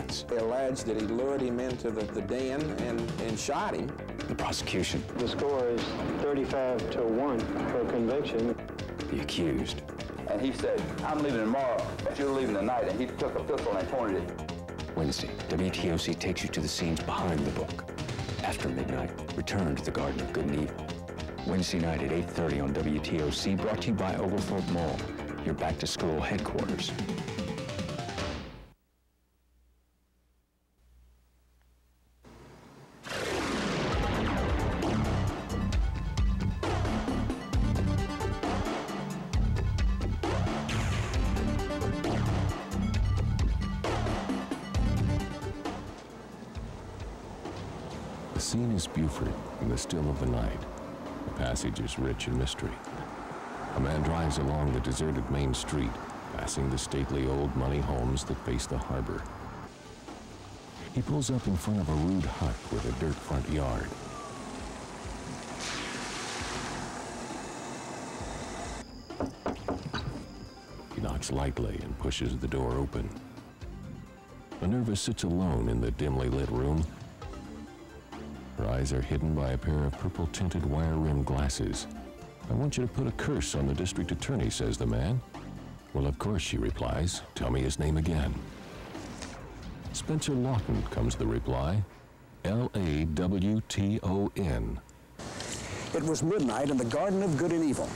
defense. They alleged that he lured him into the den and shot him. The prosecution. The score is 35-1 for conviction. The accused. And he said, I'm leaving tomorrow, but you're leaving tonight. And he took a pistol and pointed it. Wednesday, WTOC takes you to the scenes behind the book. After midnight, return to the Garden of Good and Evil. Wednesday night at 8:30 on WTOC, brought to you by Oglethorpe Mall, your back-to-school headquarters. The scene is Beaufort in the still of the night. The passage is rich in mystery. A man drives along the deserted main street, passing the stately old money homes that face the harbor. He pulls up in front of a rude hut with a dirt front yard. He knocks lightly and pushes the door open. Minerva sits alone in the dimly lit room. Her eyes are hidden by a pair of purple-tinted wire-rimmed glasses. I want you to put a curse on the district attorney, says the man. Well, of course, she replies. Tell me his name again. Spencer Lawton, comes the reply. L-A-W-T-O-N. It was midnight in the Garden of Good and Evil.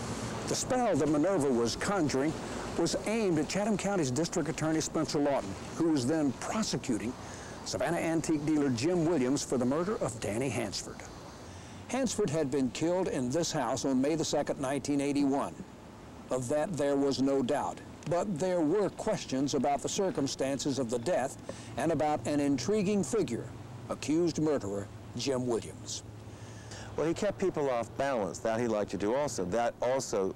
The spell that Minerva was conjuring was aimed at Chatham County's District Attorney Spencer Lawton, who was then prosecuting Savannah antique dealer Jim Williams for the murder of Danny Hansford. Hansford had been killed in this house on May the 2nd, 1981. Of that, there was no doubt. But there were questions about the circumstances of the death and about an intriguing figure, accused murderer Jim Williams. Well, he kept people off balance. That he liked to do also. That also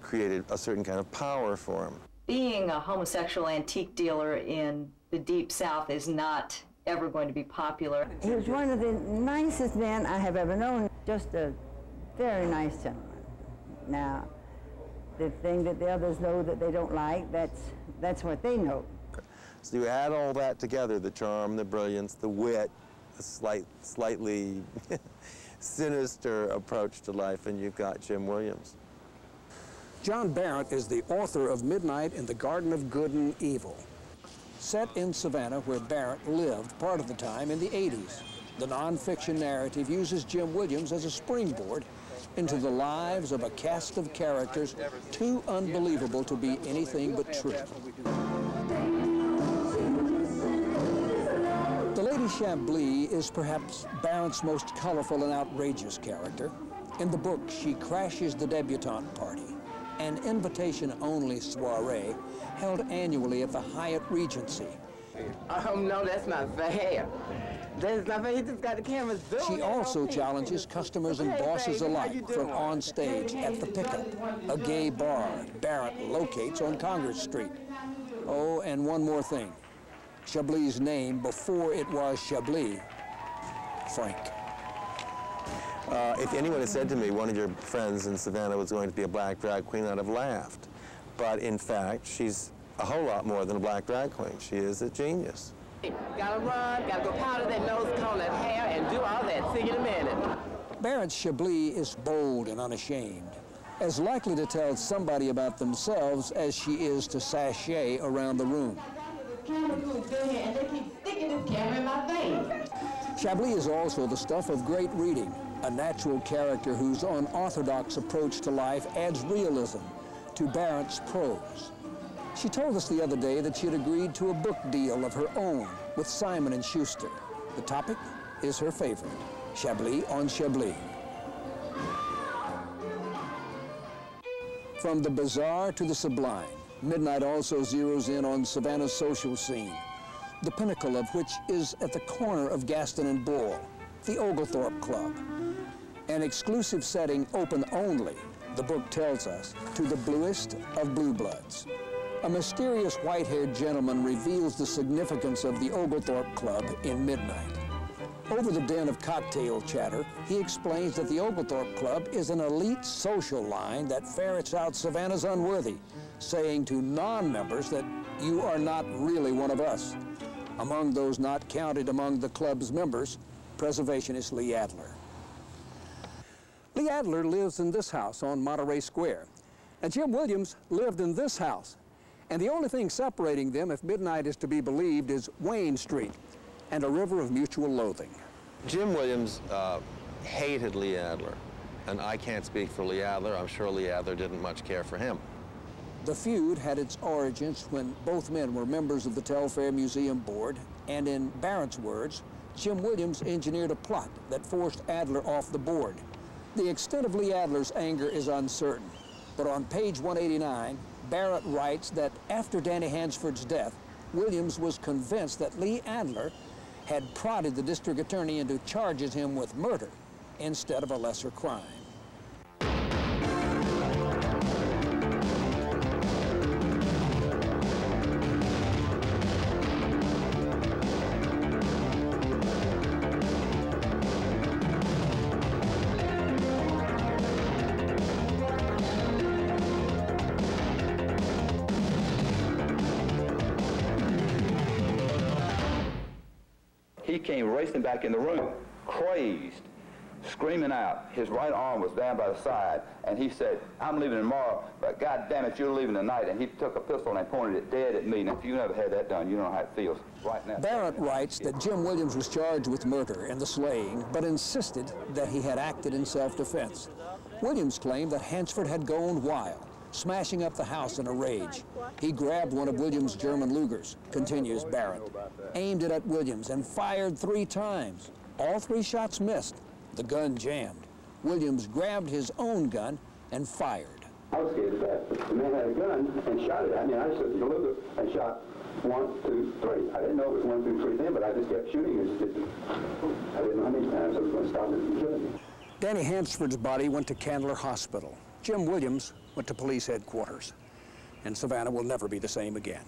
created a certain kind of power for him. Being a homosexual antique dealer in the Deep South is not ever going to be popular. He was one of the nicest men I have ever known. Just a very nice gentleman. Now, the thing that the others know that they don't like, that's what they know. So you add all that together, the charm, the brilliance, the wit, the slightly sinister approach to life, and you've got Jim Williams. John Barrett is the author of Midnight in the Garden of Good and Evil. Set in Savannah, where Barrett lived part of the time in the 80s, the nonfiction narrative uses Jim Williams as a springboard into the lives of a cast of characters too unbelievable to be anything but true. The Lady Chablis is perhaps Barrett's most colorful and outrageous character. In the book, she crashes the debutante party, an invitation-only soiree held annually at the Hyatt Regency. No, that's not fair. That's not fair. He just got the cameras doing. She also challenges customers and bosses alike from on stage at the Pickup, a gay bar Barrett locates on Congress Street. Oh, and one more thing. Chablis' name before it was Chablis, Frank. If anyone had said to me one of your friends in Savannah was going to be a black drag queen, I'd have laughed. But in fact, she's a whole lot more than a black drag queen. She is a genius. Gotta run, gotta go powder that nose, comb that hair, and do all that. See you in a minute. Barrett's Chablis is bold and unashamed, as likely to tell somebody about themselves as she is to sashay around the room. Chablis is also the stuff of great reading, a natural character whose unorthodox approach to life adds realism to Barrett's prose. She told us the other day that she had agreed to a book deal of her own with Simon & Schuster. The topic is her favorite, Chablis on Chablis. From the bizarre to the sublime, Midnight also zeroes in on Savannah's social scene, the pinnacle of which is at the corner of Gaston and Bull, the Oglethorpe Club. An exclusive setting open only, the book tells us, to the bluest of blue bloods. A mysterious white-haired gentleman reveals the significance of the Oglethorpe Club in Midnight. Over the din of cocktail chatter, he explains that the Oglethorpe Club is an elite social line that ferrets out Savannah's unworthy, saying to non-members that you are not really one of us. Among those not counted among the club's members, preservationist Lee Adler. Lee Adler lives in this house on Monterey Square, and Jim Williams lived in this house. And the only thing separating them, if Midnight is to be believed, is Wayne Street and a river of mutual loathing. Jim Williams hated Lee Adler, and I can't speak for Lee Adler. I'm sure Lee Adler didn't much care for him. The feud had its origins when both men were members of the Telfair Museum Board, and in Barrett's words, Jim Williams engineered a plot that forced Adler off the board. The extent of Lee Adler's anger is uncertain, but on page 189, Barrett writes that after Danny Hansford's death, Williams was convinced that Lee Adler had prodded the district attorney into charging him with murder instead of a lesser crime. He came racing back in the room, crazed, screaming out. His right arm was down by the side, and he said, "I'm leaving tomorrow, but God damn it, you're leaving tonight." And he took a pistol and pointed it dead at me. And if you never had that done, you know how it feels right now. Barrett writes that Jim Williams was charged with murder and the slaying, but insisted that he had acted in self-defense. Williams claimed that Hansford had gone wild, smashing up the house in a rage. He grabbed one of Williams' German Lugers, continues Barrett, aimed it at Williams and fired 3 times. All 3 shots missed. The gun jammed. Williams grabbed his own gun and fired. I was scared to death, but the man had a gun and shot it. I mean, I just took the Luger and shot 1, 2, 3. I didn't know it was 1, 2, 3 then, but I just kept shooting. I didn't know how many times I was going to stop it from killing me. Danny Hansford's body went to Candler Hospital. Jim Williams went to police headquarters. And Savannah will never be the same again.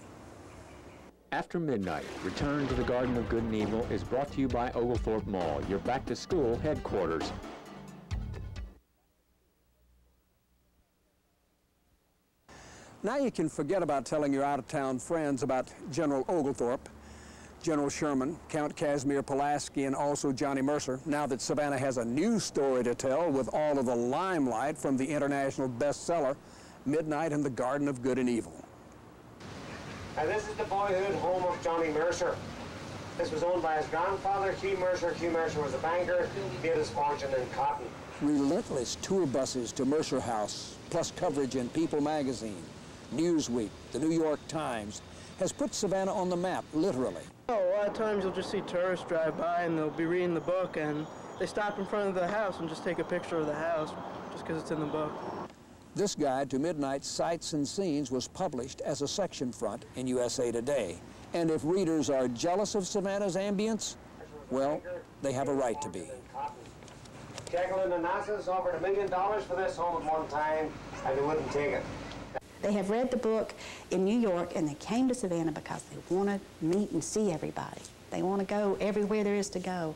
After Midnight, Return to the Garden of Good and Evil is brought to you by Oglethorpe Mall, your back-to-school headquarters. Now you can forget about telling your out-of-town friends about General Oglethorpe, General Sherman, Count Casimir Pulaski, and also Johnny Mercer, now that Savannah has a new story to tell with all of the limelight from the international bestseller, Midnight in the Garden of Good and Evil. And this is the boyhood home of Johnny Mercer. This was owned by his grandfather, Hugh Mercer. Hugh Mercer was a banker, made his fortune in cotton. Relentless tour buses to Mercer House, plus coverage in People magazine, Newsweek, the New York Times, has put Savannah on the map, literally. A lot of times you'll just see tourists drive by and they'll be reading the book and they stop in front of the house and just take a picture of the house just because it's in the book. This guide to Midnight's sights and scenes was published as a section front in USA Today. And if readers are jealous of Savannah's ambience, well, they have a right to be. Jekyll and Onassis offered $1 million for this home at one time, and they wouldn't take it. They have read the book in New York, and they came to Savannah because they want to meet and see everybody. They want to go everywhere there is to go.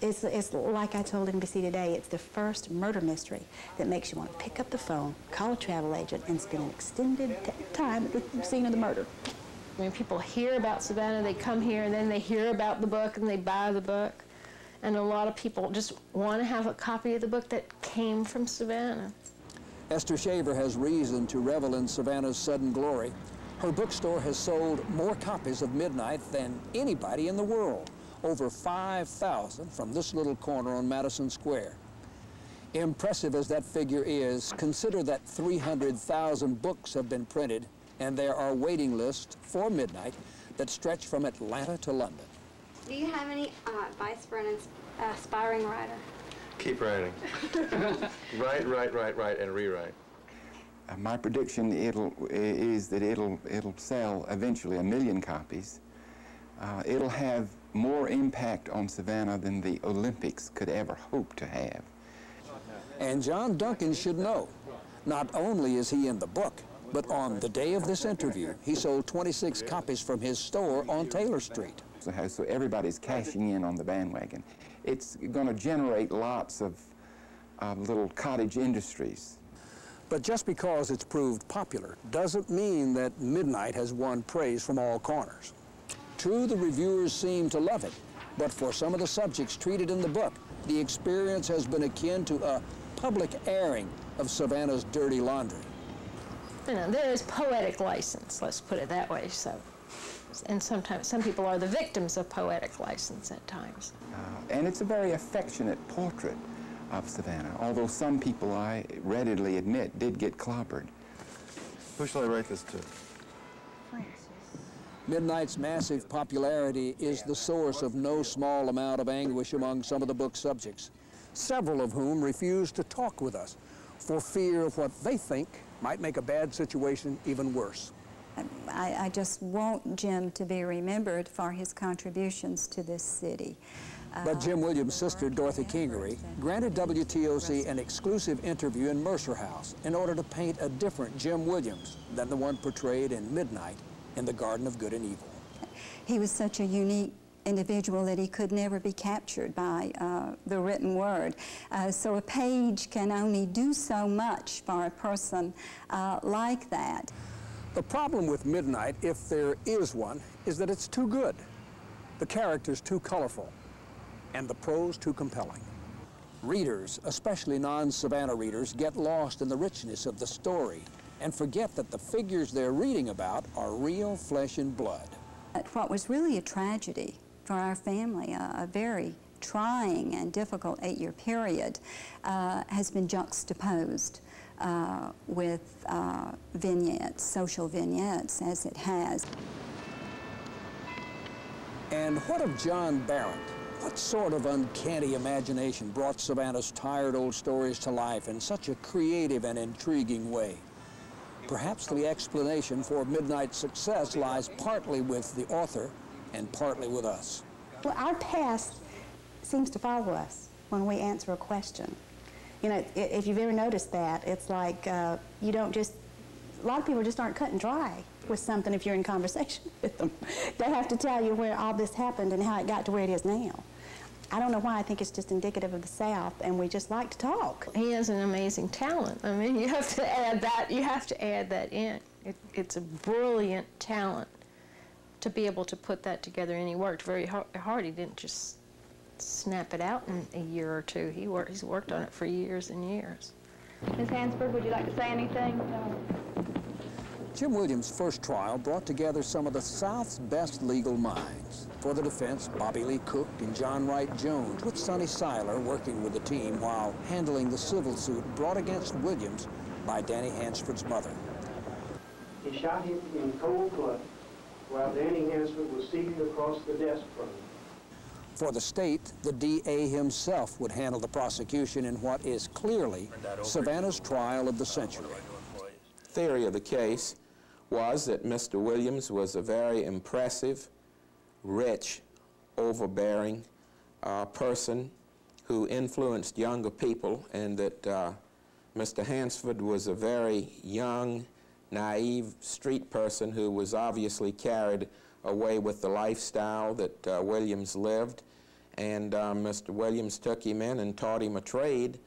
It's like I told NBC Today, it's the first murder mystery that makes you want to pick up the phone, call a travel agent, and spend an extended time at the scene of the murder. When people hear about Savannah, they come here and then they hear about the book and they buy the book. And a lot of people just want to have a copy of the book that came from Savannah. Esther Shaver has reason to revel in Savannah's sudden glory. Her bookstore has sold more copies of Midnight than anybody in the world. Over 5,000 from this little corner on Madison Square. Impressive as that figure is, consider that 300,000 books have been printed, and there are waiting lists for Midnight that stretch from Atlanta to London. Do you have any advice for an aspiring writer? Keep writing. Write, and rewrite. My prediction is that it'll sell eventually 1 million copies. It'll have more impact on Savannah than the Olympics could ever hope to have. And John Duncan should know, not only is he in the book, but on the day of this interview, he sold 26 copies from his store on Taylor Street. So everybody's cashing in on the bandwagon. It's going to generate lots of little cottage industries. But just because it's proved popular doesn't mean that Midnight has won praise from all corners. True, the reviewers seem to love it, but for some of the subjects treated in the book, the experience has been akin to a public airing of Savannah's dirty laundry. You know, there is poetic license, let's put it that way. So, and sometimes some people are the victims of poetic license at times. And it's a very affectionate portrait of Savannah, although some people, I readily admit, did get clobbered. Who shall I write this to? Midnight's massive popularity is the source of no small amount of anguish among some of the book's subjects, several of whom refuse to talk with us for fear of what they think might make a bad situation even worse. I just want Jim to be remembered for his contributions to this city. But Jim Williams' sister, Dorothy Kingery, granted WTOC an exclusive interview in Mercer House in order to paint a different Jim Williams than the one portrayed in Midnight in the Garden of Good and Evil. He was such a unique individual that he could never be captured by the written word. So a page can only do so much for a person like that. The problem with Midnight, if there is one, is that it's too good. The characters too colorful, and the prose too compelling. Readers, especially non-Savannah readers, get lost in the richness of the story and forget that the figures they're reading about are real flesh and blood. What was really a tragedy for our family, a very trying and difficult 8-year period, has been juxtaposed with vignettes, social vignettes, as it has. And what of John Barrett? What sort of uncanny imagination brought Savannah's tired old stories to life in such a creative and intriguing way? Perhaps the explanation for Midnight's success lies partly with the author and partly with us. Well, our past seems to follow us when we answer a question. You know, if you've ever noticed that, it's like you don't just, a lot of people just aren't cut and dry with something if you're in conversation with them. They have to tell you where all this happened and how it got to where it is now. I don't know why. I think it's just indicative of the South, and we just like to talk. He has an amazing talent. I mean, you have to add that. You have to add that in. It's a brilliant talent to be able to put that together, and he worked very hard. He didn't just snap it out in a year or two. He's worked on it for years and years. Ms. Hansford, would you like to say anything? Jim Williams' first trial brought together some of the South's best legal minds. For the defense, Bobby Lee Cook and John Wright Jones, with Sonny Seiler working with the team while handling the civil suit brought against Williams by Danny Hansford's mother. He shot him in cold blood while Danny Hansford was seated across the desk from him. For the state, the DA himself would handle the prosecution in what is clearly Savannah's trial of the century. Theory of the case was that Mr. Williams was a very impressive, rich, overbearing person who influenced younger people, and that Mr. Hansford was a very young, naive street person who was obviously carried away with the lifestyle that Williams lived. And Mr. Williams took him in and taught him a trade,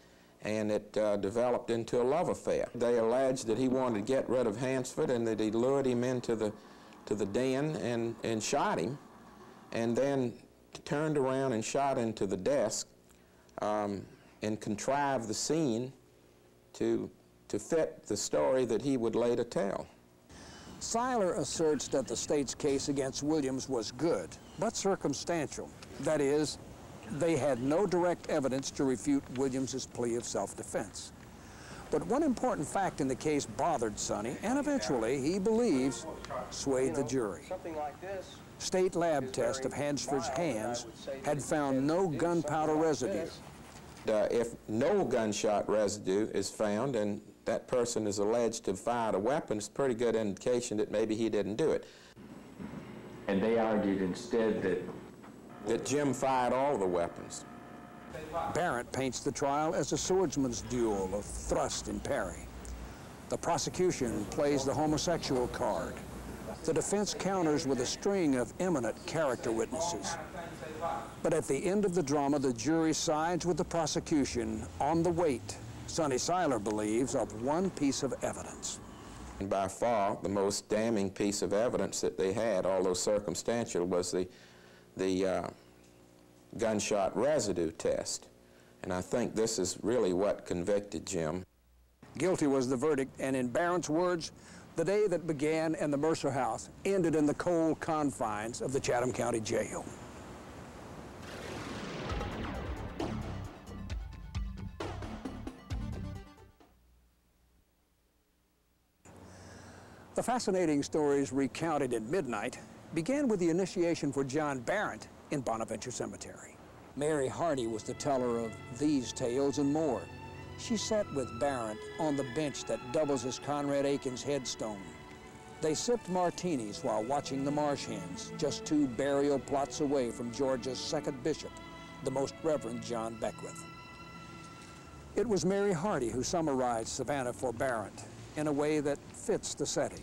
and it developed into a love affair. They alleged that he wanted to get rid of Hansford and that he lured him into the den and shot him, and then turned around and shot into the desk and contrived the scene to fit the story that he would later tell. Seiler asserts that the state's case against Williams was good, but circumstantial. That is, they had no direct evidence to refute Williams's plea of self-defense. But one important fact in the case bothered Sonny, and eventually, he believes, swayed the jury. State lab test of Hansford's hands had found no gunpowder residue. If no gunshot residue is found and that person is alleged to have fired a weapon, it's a pretty good indication that maybe he didn't do it. And they argued instead that Jim fired all the weapons. Barrett paints the trial as a swordsman's duel of thrust and parry. The prosecution plays the homosexual card. The defense counters with a string of eminent character witnesses. But at the end of the drama, the jury sides with the prosecution on the weight, Sonny Seiler believes, of one piece of evidence. And by far, the most damning piece of evidence that they had, although circumstantial, was the gunshot residue test. And I think this is really what convicted Jim. Guilty was the verdict, and in Barrett's words, the day that began in the Mercer house ended in the cold confines of the Chatham County Jail. The fascinating stories recounted in Midnight began with the initiation for John Barrett in Bonaventure Cemetery. Mary Hardy was the teller of these tales and more. She sat with Barrett on the bench that doubles as Conrad Aiken's headstone. They sipped martinis while watching the marsh hens, just 2 burial plots away from Georgia's second bishop, the Most Reverend John Beckwith. It was Mary Hardy who summarized Savannah for Barrett in a way that fits the setting.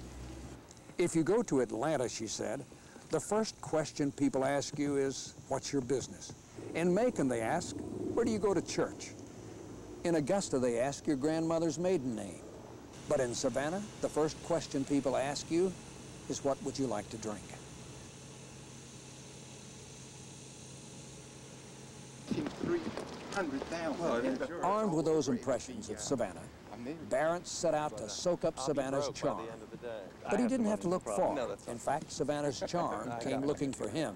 If you go to Atlanta, she said, the first question people ask you is, what's your business? In Macon, they ask, where do you go to church? In Augusta, they ask your grandmother's maiden name. But in Savannah, the first question people ask you is, what would you like to drink? Armed with those impressions of Savannah, Barrett set out to soak up Savannah's charm. But he didn't have to look far. In fact, Savannah's charm came looking for him.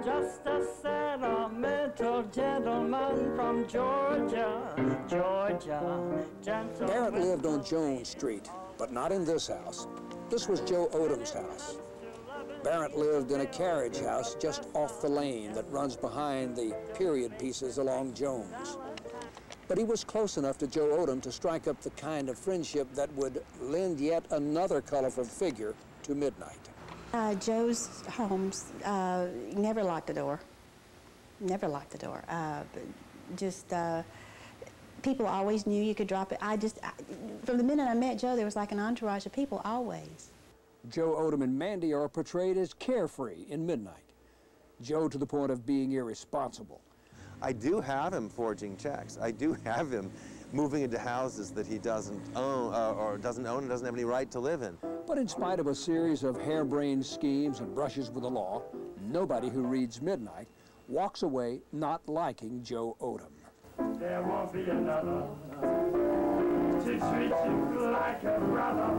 Just a sentimental gentleman from Georgia, Georgia. Barrett lived on Jones Street, but not in this house. This was Joe Odom's house. Barrett lived in a carriage house just off the lane that runs behind the period pieces along Jones. But he was close enough to Joe Odom to strike up the kind of friendship that would lend yet another colorful figure to Midnight. Joe's homes never locked the door. Never locked the door. People always knew you could drop it. From the minute I met Joe, there was like an entourage of people always. Joe Odom and Mandy are portrayed as carefree in Midnight. Joe to the point of being irresponsible. I do have him forging checks. I do have him moving into houses that he doesn't own and doesn't have any right to live in. But in spite of a series of harebrained schemes and brushes with the law, nobody who reads Midnight walks away not liking Joe Odom. There won't be another to treat you like a brother.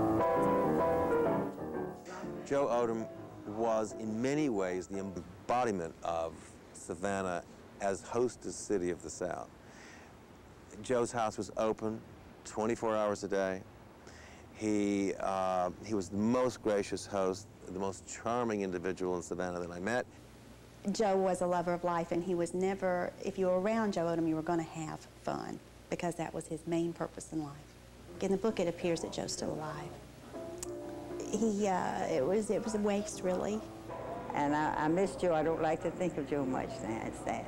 Joe Odom was in many ways the embodiment of Savannah as hostess city of the South. Joe's house was open 24 hours a day. He was the most gracious host, the most charming individual in Savannah that I met. Joe was a lover of life, and he was never, if you were around Joe Odom, you were going to have fun, because that was his main purpose in life. In the book, it appears that Joe's still alive. It was a waste, really. And I miss Joe. I don't like to think of Joe much. It's sad.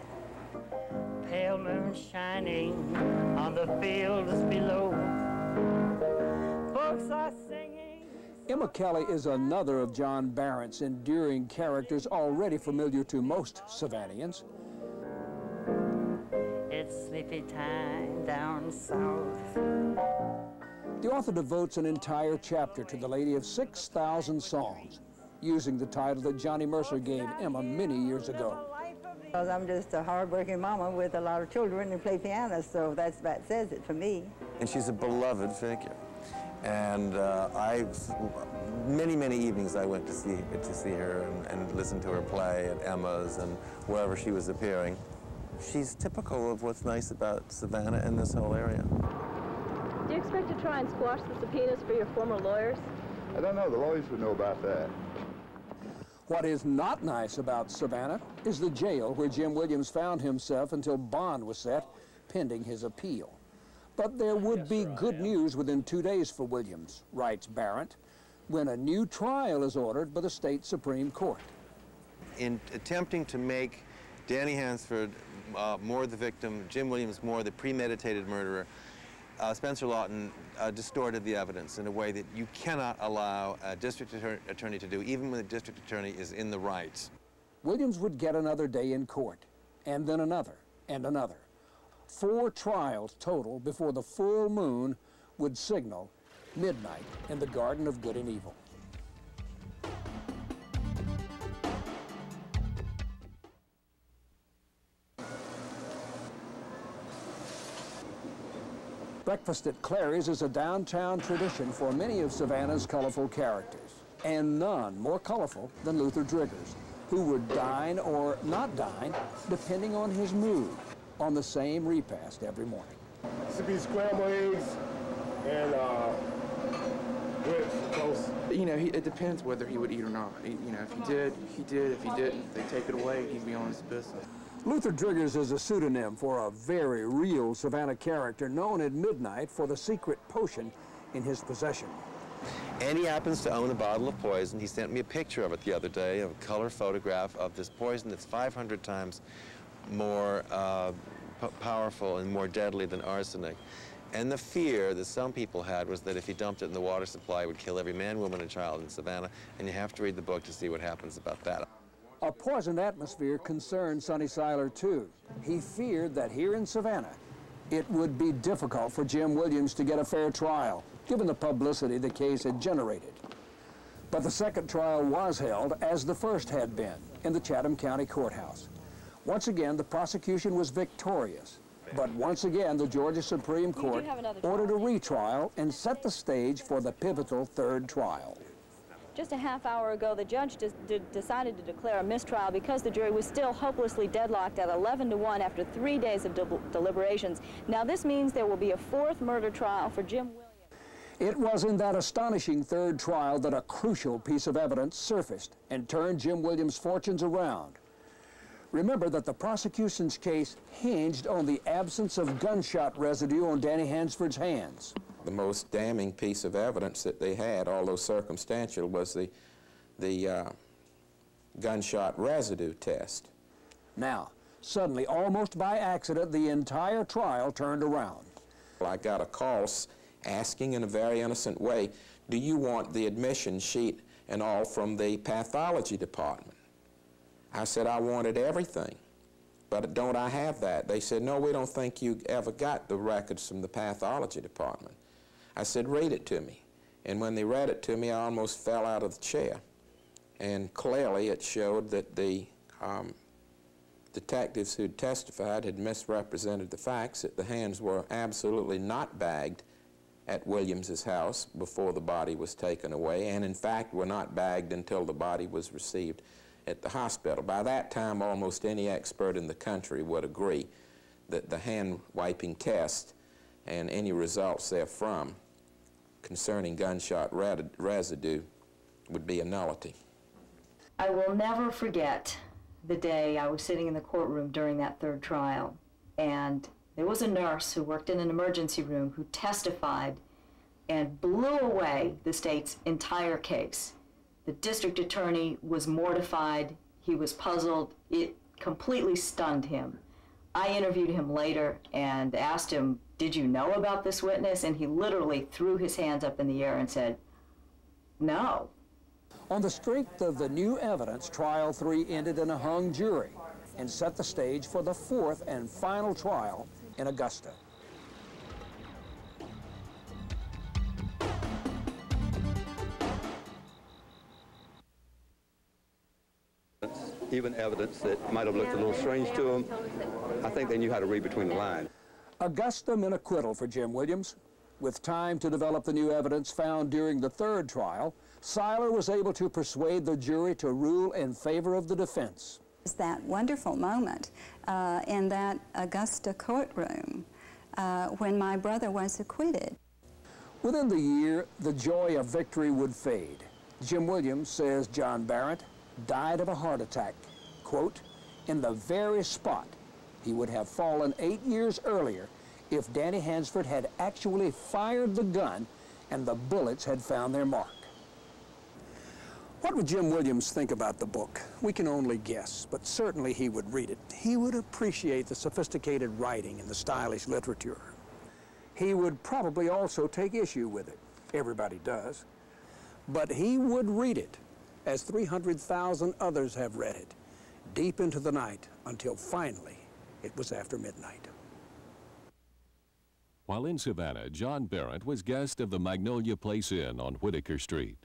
Pale moon shining on the fields below. Folks are singing. Emma Kelly is another of John Barrett's endearing characters already familiar to most Savannaians. It's sleepy time down south. The author devotes an entire chapter to the lady of 6,000 songs, using the title that Johnny Mercer gave Emma many years ago. Because I'm just a hard-working mama with a lot of children and play piano, so that says it for me. And she's a beloved figure. And many evenings I went to see her and listen to her play at Emma's and wherever she was appearing. She's typical of what's nice about Savannah and this whole area. Do you expect to try and squash the subpoenas for your former lawyers? I don't know. The lawyers would know about that. What is not nice about Savannah is the jail where Jim Williams found himself until bond was set, pending his appeal. But there would be good news within 2 days for Williams, writes Barrett, when a new trial is ordered by the state Supreme Court. In attempting to make Danny Hansford more the victim, Jim Williams more the premeditated murderer, Spencer Lawton distorted the evidence in a way that you cannot allow a district attorney to do, even when the district attorney is in the right. Williams would get another day in court, and then another, and another. 4 trials total before the full moon would signal Midnight in the Garden of Good and Evil. Breakfast at Clary's is a downtown tradition for many of Savannah's colorful characters, and none more colorful than Luther Driggers, who would dine or not dine depending on his mood on the same repast every morning. This would be scrambled eggs and with toast. You know, it depends whether he would eat or not. You know, if he did, he did. If he didn't, they take it away, he'd be on his business. Luther Driggers is a pseudonym for a very real Savannah character known at midnight for the secret potion in his possession. And he happens to own a bottle of poison. He sent me a picture of it the other day, a color photograph of this poison that's 500 times more powerful and more deadly than arsenic. And the fear that some people had was that if he dumped it in the water supply, it would kill every man, woman, and child in Savannah. And you have to read the book to see what happens about that. A poisoned atmosphere concerned Sonny Seiler, too. He feared that here in Savannah, it would be difficult for Jim Williams to get a fair trial, given the publicity the case had generated. But the second trial was held, as the first had been, in the Chatham County Courthouse. Once again, the prosecution was victorious. But once again, the Georgia Supreme Court ordered a retrial and set the stage for the pivotal third trial. Just a half hour ago, the judge decided to declare a mistrial because the jury was still hopelessly deadlocked at 11-1 after 3 days of deliberations. Now this means there will be a fourth murder trial for Jim Williams. It was in that astonishing third trial that a crucial piece of evidence surfaced and turned Jim Williams' fortunes around. Remember that the prosecution's case hinged on the absence of gunshot residue on Danny Hansford's hands. The most damning piece of evidence that they had, although circumstantial, was the gunshot residue test. Now, suddenly, almost by accident, the entire trial turned around. I got a call asking in a very innocent way, do you want the admission sheet and all from the pathology department? I said, I wanted everything, but don't I have that? They said, no, we don't think you ever got the records from the pathology department. I said, read it to me. And when they read it to me, I almost fell out of the chair. And clearly it showed that the detectives who testified had misrepresented the facts, that the hands were absolutely not bagged at Williams's house before the body was taken away, and in fact were not bagged until the body was received at the hospital. By that time, almost any expert in the country would agree that the hand-wiping test and any results therefrom concerning gunshot residue would be a nullity. I will never forget the day I was sitting in the courtroom during that third trial, and there was a nurse who worked in an emergency room who testified and blew away the state's entire case. The district attorney was mortified. He was puzzled. It completely stunned him. I interviewed him later and asked him, did you know about this witness? And he literally threw his hands up in the air and said, no. On the strength of the new evidence, Trial 3 ended in a hung jury and set the stage for the fourth and final trial in Augusta. Even evidence that might have looked a little strange to them, I think they knew how to read between the lines. Augusta meant acquittal for Jim Williams. With time to develop the new evidence found during the third trial, Seiler was able to persuade the jury to rule in favor of the defense. It's that wonderful moment in that Augusta courtroom when my brother was acquitted. Within the year, the joy of victory would fade. Jim Williams, says John Barrett, died of a heart attack, quote, in the very spot he would have fallen 8 years earlier if Danny Hansford had actually fired the gun and the bullets had found their mark. What would Jim Williams think about the book? We can only guess, but certainly he would read it. He would appreciate the sophisticated writing and the stylish literature. He would probably also take issue with it. Everybody does. But he would read it, as 300,000 others have read it, deep into the night until finally it was after midnight. While in Savannah, John Barrett was guest of the Magnolia Place Inn on Whitaker Street.